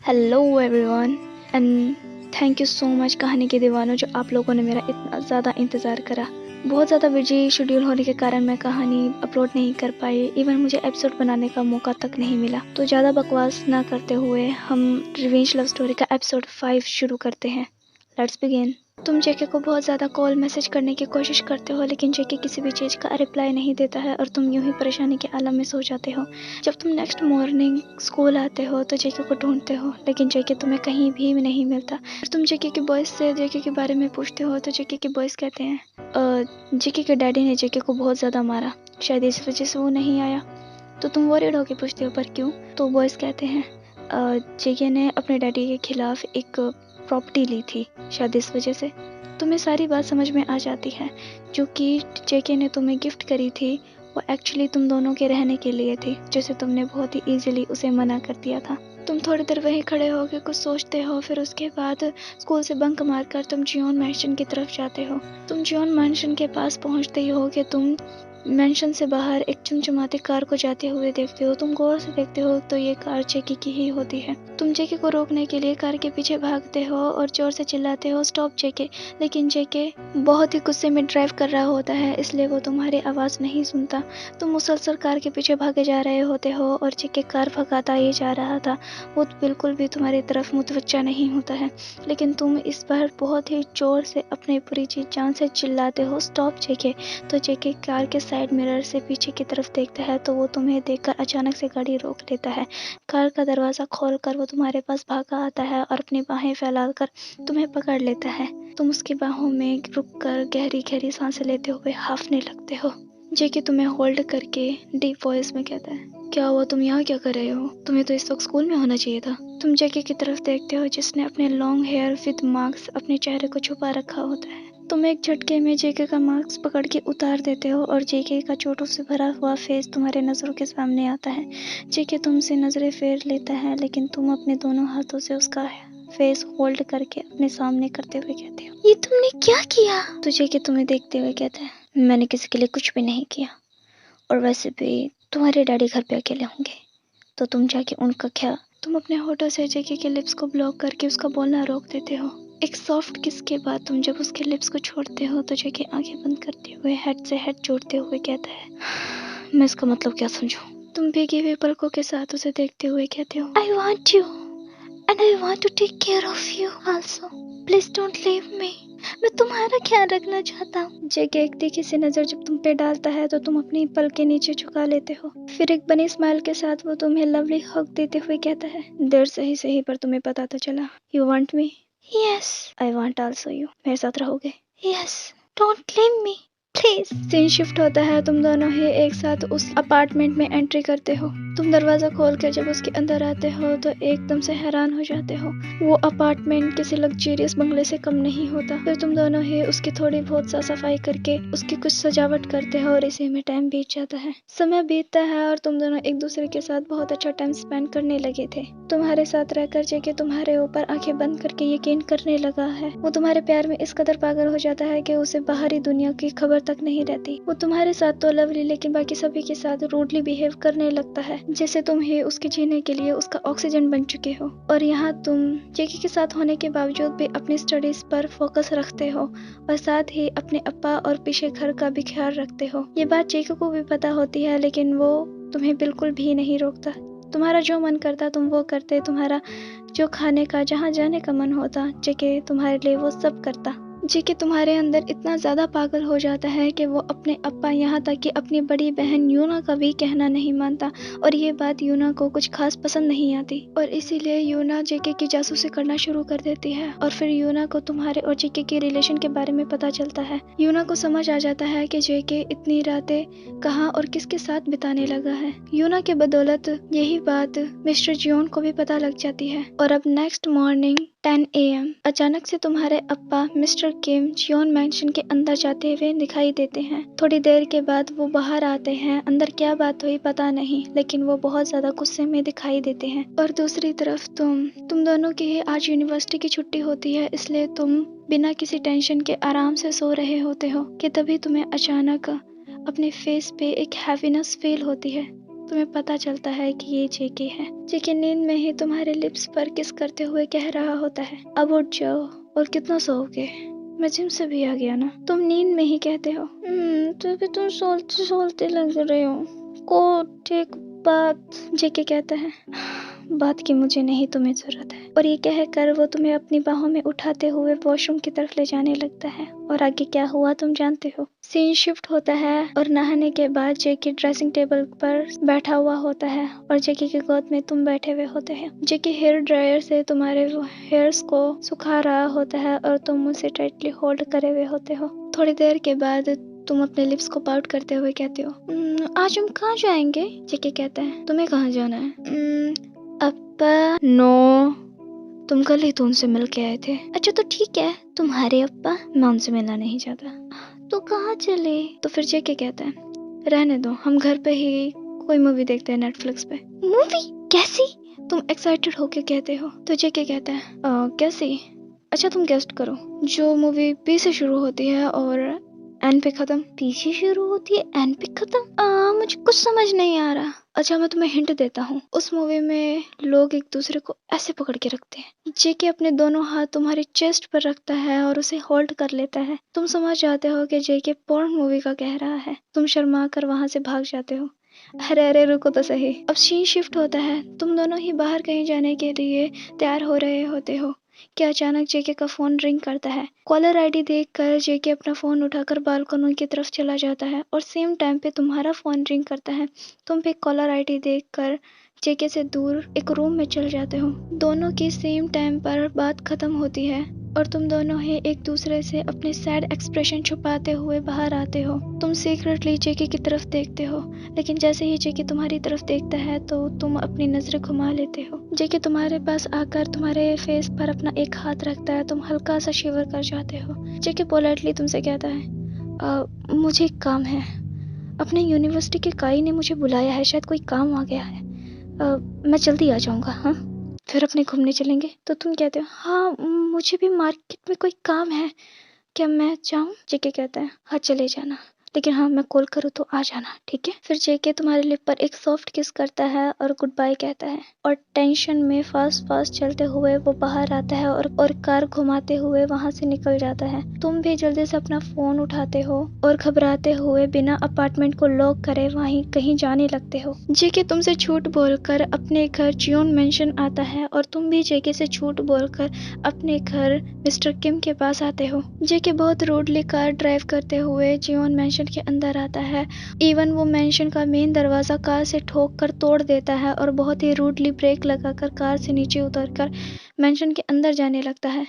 Hello everyone and thank you so much कहानी के दीवानों, जो आप लोगों ने मेरा इतना ज़्यादा इंतज़ार करा। बहुत ज़्यादा बिजी शेड्यूल होने के कारण मैं कहानी अपलोड नहीं कर पाई, इवन मुझे एपिसोड बनाने का मौका तक नहीं मिला। तो ज़्यादा बकवास ना करते हुए हम रिवेंज लव स्टोरी का एपिसोड 5 शुरू करते हैं। Let's begin. तुम जेके को बहुत ज़्यादा कॉल मैसेज करने की कोशिश करते हो, लेकिन जेके किसी भी चीज़ का रिप्लाई नहीं देता है और तुम यूं ही परेशानी के आलम में सो जाते हो। जब तुम नेक्स्ट मॉर्निंग स्कूल आते हो तो जेके को ढूंढते हो, लेकिन जेके तुम्हें कहीं भी नहीं मिलता। और तुम जेके के बॉयज़ से जेके के बारे में पूछते हो तो जेके के बॉयज़ कहते हैं जेके के डैडी ने जेके को बहुत ज़्यादा मारा, शायद इस वजह से वो नहीं आया। तो तुम वरीड होकर पूछते हो पर क्यों? तो बॉयज़ कहते हैं जेके ने अपने डैडी के खिलाफ एक प्रॉपर्टी ली थी, शायद इस वजह से। तुम्हें सारी बात समझ में आ जाती है। जो कि जेके ने तुम्हें गिफ्ट करी थी वो एक्चुअली तुम दोनों के रहने के लिए थी, जिसे तुमने बहुत ही इजीली उसे मना कर दिया था। तुम थोड़ी देर वहीं खड़े होकर कुछ सोचते हो, फिर उसके बाद स्कूल से बंक मारकर तुम जियोन मैंशन की तरफ जाते हो। तुम जियोन मैंशन के पास पहुंचते ही हो कि तुम मैंशन से बाहर एक चमचमाती कार को जाते हुए देखते हो। तुम गौर से देखते हो तो ये कार जेके की ही होती है। तुम जेके को रोकने के लिए कार के पीछे भागते हो और जोर से चिल्लाते हो, स्टॉप जेके। लेकिन जेके बहुत ही गुस्से में ड्राइव कर रहा होता है, इसलिए वो तुम्हारी आवाज़ नहीं सुनता। तुम मुसलसल कार के पीछे भागे जा रहे होते हो और जेके कार भगाता ही जा रहा था। वो बिल्कुल भी तुम्हारी तरफ मुतवज्जा नहीं होता है, लेकिन तुम इस बार बहुत ही जोर से अपनी पूरी जी जान से चिल्लाते हो, स्टॉप जेके। तो जेके कार के साइड मिरर से पीछे की तरफ देखता है तो वो तुम्हें देखकर अचानक से गाड़ी रोक लेता है। कार का दरवाज़ा खोलकर वो तुम्हारे पास भागा आता है और अपनी बाहें फैलाकर तुम्हें पकड़ लेता है। तुम उसकी बाहों में रुककर गहरी गहरी सांसें लेते हुए हांफने लगते हो। जेके तुम्हें होल्ड करके डीप वॉइस में कहता है, क्या हुआ? तुम यहाँ क्या कर रहे हो? तुम्हें तो इस वक्त स्कूल में होना चाहिए था। तुम जेके की तरफ देखते हो जिसने अपने लॉन्ग हेयर विद मास्क अपने चेहरे को छुपा रखा होता है। तुम एक झटके में जेके का मास्क पकड़ के उतार देते हो और जेके का चोटों से भरा हुआ फेस तुम्हारे नजरों के सामने आता है। जेके तुमसे नजरें फेर लेता है, लेकिन तुम अपने दोनों हाथों से उसका फेस होल्ड करके अपने सामने करते हुए कहते हो, ये तुमने क्या किया? तो जेके तुम्हें देखते हुए कहता है, मैंने किसी के लिए कुछ भी नहीं किया, और वैसे भी तुम्हारे डैडी घर पे अकेले होंगे, तो तुम जाके उनका ख्याल। तुम अपने होठों से जेके के लिप्स को ब्लॉक करके उसका बोलना रोक देते हो। एक सॉफ्ट किस के बाद तुम जब उसके लिप्स को छोड़ते हो तो जेके आंखें बंद करते हुए हेड से हेड जोड़ते हुए कहता है, मैं इसका मतलब क्या समझूं? तुम भीगी हुई पलकों के साथ उसे देखते हुए कहते हो, I want you and I want to take care of you also, please don't leave me. मैं तुम्हारा ख्याल रखना चाहता हूँ। जेके एक तीखी सी नजर जब तुम पे डालता है तो तुम अपनी पल के नीचे झुका लेते हो। फिर एक बनी स्माइल के साथ वो तुम्हें लवली हग देते हुए कहता है, देर सही सही पर तुम्हें पता तो चला। You want me? Yes, I want also you. मेरे साथ रहोगे? Yes, don't leave me please. Scene shift होता है। तुम दोनों ही एक साथ उस अपार्टमेंट में एंट्री करते हो। तुम दरवाजा खोलकर जब उसके अंदर आते हो तो एकदम से हैरान हो जाते हो। वो अपार्टमेंट किसी लग्जरियस बंगले से कम नहीं होता। फिर तुम दोनों ही उसकी थोड़ी बहुत साफ सफाई करके उसकी कुछ सजावट करते हो और इसी में टाइम बीत जाता है। समय बीतता है और तुम दोनों एक दूसरे के साथ बहुत अच्छा टाइम स्पेंड करने लगे थे। तुम्हारे साथ रहकर जेके तुम्हारे ऊपर आंखें बंद करके यकीन करने लगा है। वो तुम्हारे प्यार में इस कदर पागल हो जाता है कि उसे बाहरी दुनिया की खबर तक नहीं रहती। वो तुम्हारे साथ तो लवली, लेकिन बाकी सभी के साथ रूडली बिहेव करने लगता है, जैसे तुम ही उसके जीने के लिए उसका ऑक्सीजन बन चुके हो। और यहाँ तुम जेके के साथ होने के बावजूद भी अपनी स्टडीज पर फोकस रखते हो और साथ ही अपने अप्पा और पीछे घर का भी ख्याल रखते हो। ये बात जेके को भी पता होती है, लेकिन वो तुम्हें बिल्कुल भी नहीं रोकता। तुम्हारा जो मन करता तुम वो करते, तुम्हारा जो खाने का, जहाँ जाने का मन होता, जेके तुम्हारे लिए वो सब करता। जेके तुम्हारे अंदर इतना ज़्यादा पागल हो जाता है कि वो अपने अप्पा, यहाँ तक कि अपनी बड़ी बहन यूना का भी कहना नहीं मानता। और ये बात यूना को कुछ खास पसंद नहीं आती और इसीलिए यूना जेके की जासूसी करना शुरू कर देती है। और फिर यूना को तुम्हारे और जेके के रिलेशन के बारे में पता चलता है। यूना को समझ आ जाता है कि जेके इतनी रातें कहाँ और किसके साथ बिताने लगा है। यूना के बदौलत यही बात मिस्टर जियोन को भी पता लग जाती है। और अब नेक्स्ट मॉर्निंग 10 AM अचानक से तुम्हारे अप्पा मिस्टर किम जियोन मैंशन के अंदर जाते हुए दिखाई देते हैं। थोड़ी देर के बाद वो बाहर आते हैं। अंदर क्या बात हुई पता नहीं, लेकिन वो बहुत ज्यादा गुस्से में दिखाई देते हैं। और दूसरी तरफ तुम दोनों की ही आज यूनिवर्सिटी की छुट्टी होती है, इसलिए तुम बिना किसी टेंशन के आराम से सो रहे होते हो कि तभी तुम्हें अचानक अपने फेस पे एक हैवीनेस फील होती है। तुम्हें पता चलता है कि ये जेके है। जेके नींद में ही तुम्हारे लिप्स पर किस करते हुए कह रहा होता है, अब उठ जाओ और कितना सोओगे, मैं जिम से भी आ गया ना। तुम नींद में ही कहते हो तो भी तुम सोलते सोलते लग रहे हो, को ठीक बात। जेके कहता है, बात की मुझे नहीं तुम्हें जरूरत है। और ये कहकर वो तुम्हें अपनी बाहों में उठाते हुए वॉशरूम की तरफ ले जाने लगता है। और आगे क्या हुआ तुम जानते हो। सीन शिफ्ट होता है और नहाने के बाद जेके ड्रेसिंग टेबल पर बैठा हुआ होता है और जेके की गोद में तुम बैठे हुए होते हैं। जेके हेयर ड्रायर से तुम्हारे हेयर्स को सुखा रहा होता है और तुम उसे टाइटली होल्ड करे हुए होते हो। थोड़ी देर के बाद तुम अपने लिप्स को पाउट करते हुए कहते हो, आज हम कहाँ जाएंगे। जेके कहता है, तुम्हें कहाँ जाना है। अप्पा। नो, तुम कल ही तो उनसे मिल के आए थे। अच्छा तो ठीक है, तुम्हारे अप्पा। मैं उनसे मिलना नहीं चाहता। तो कहाँ चले। तो फिर जेके कहता है, रहने दो, हम घर पे ही कोई मूवी देखते हैं नेटफ्लिक्स पे। मूवी कैसी। तुम एक्साइटेड होके कहते हो। तो जेके कहता है, कैसी। अच्छा तुम गेस्ट करो, जो मूवी पी से शुरू होती है और एन पे खत्म। पी से शुरू होती है एन पे खत्म। मुझे कुछ समझ नहीं आ रहा। अच्छा मैं तुम्हें हिंट देता हूँ, उस मूवी में लोग एक दूसरे को ऐसे पकड़ के रखते हैं। जेके अपने दोनों हाथ तुम्हारी चेस्ट पर रखता है और उसे होल्ड कर लेता है। तुम समझ जाते हो कि जेके पोर्न मूवी का कह रहा है। तुम शर्मा कर वहाँ से भाग जाते हो। अरे अरे रुको तो सही। अब सीन शिफ्ट होता है, तुम दोनों ही बाहर कहीं जाने के लिए तैयार हो रहे होते हो कि अचानक जेके का फोन रिंग करता है। कॉलर आईडी देखकर जेके अपना फोन उठाकर बालकनी की तरफ चला जाता है और सेम टाइम पे तुम्हारा फोन रिंग करता है। तुम भी कॉलर आईडी देखकर जेके से दूर एक रूम में चल जाते हो। दोनों की सेम टाइम पर बात खत्म होती है और तुम दोनों ही एक दूसरे से अपने सैड एक्सप्रेशन छुपाते हुए बाहर आते हो। तुम सीक्रेटली जेके की तरफ देखते हो, लेकिन जैसे ही जेके तुम्हारी तरफ देखता है तो तुम अपनी नजरें घुमा लेते हो। जेके तुम्हारे पास आकर तुम्हारे फेस पर अपना एक हाथ रखता है। तुम हल्का सा शिवर कर जाते हो। जेके पोलाइटली तुमसे कहता है, मुझे एक काम है। अपने यूनिवर्सिटी के काई ने मुझे बुलाया है, शायद कोई काम आ गया है। मैं जल्दी आ जाऊंगा। हाँ फिर अपने घूमने चलेंगे। तो तुम कहते हो, हाँ मुझे भी मार्केट में कोई काम है, क्या मैं जाऊँ। जेके कहता है, हाँ चले जाना, लेकिन हाँ मैं कॉल करूँ तो आ जाना, ठीक है। फिर जेके तुम्हारे लिप पर एक सॉफ्ट किस करता है और गुड बाय कहता है और टेंशन में फास्ट फास्ट चलते हुए वो बाहर आता है और कार घुमाते हुए वहाँ से निकल जाता है। तुम भी जल्दी से अपना फोन उठाते हो और घबराते हुए बिना अपार्टमेंट को लॉक करे वहीं कहीं जाने लगते हो। जेके तुमसे झूठ बोलकर अपने घर जियोन मेंशन आता है और तुम भी जेके से झूठ बोलकर अपने घर मिस्टर किम के पास आते हो। जेके बहुत रूडली कार ड्राइव करते हुए जियोन मेंशन के अंदर आता है। इवन वो मेंशन का मेन दरवाजा कार से ठोक कर तोड़ देता है और बहुत ही रूडली ब्रेक लगाकर कार से नीचे उतरकर मेंशन के अंदर जाने लगता है।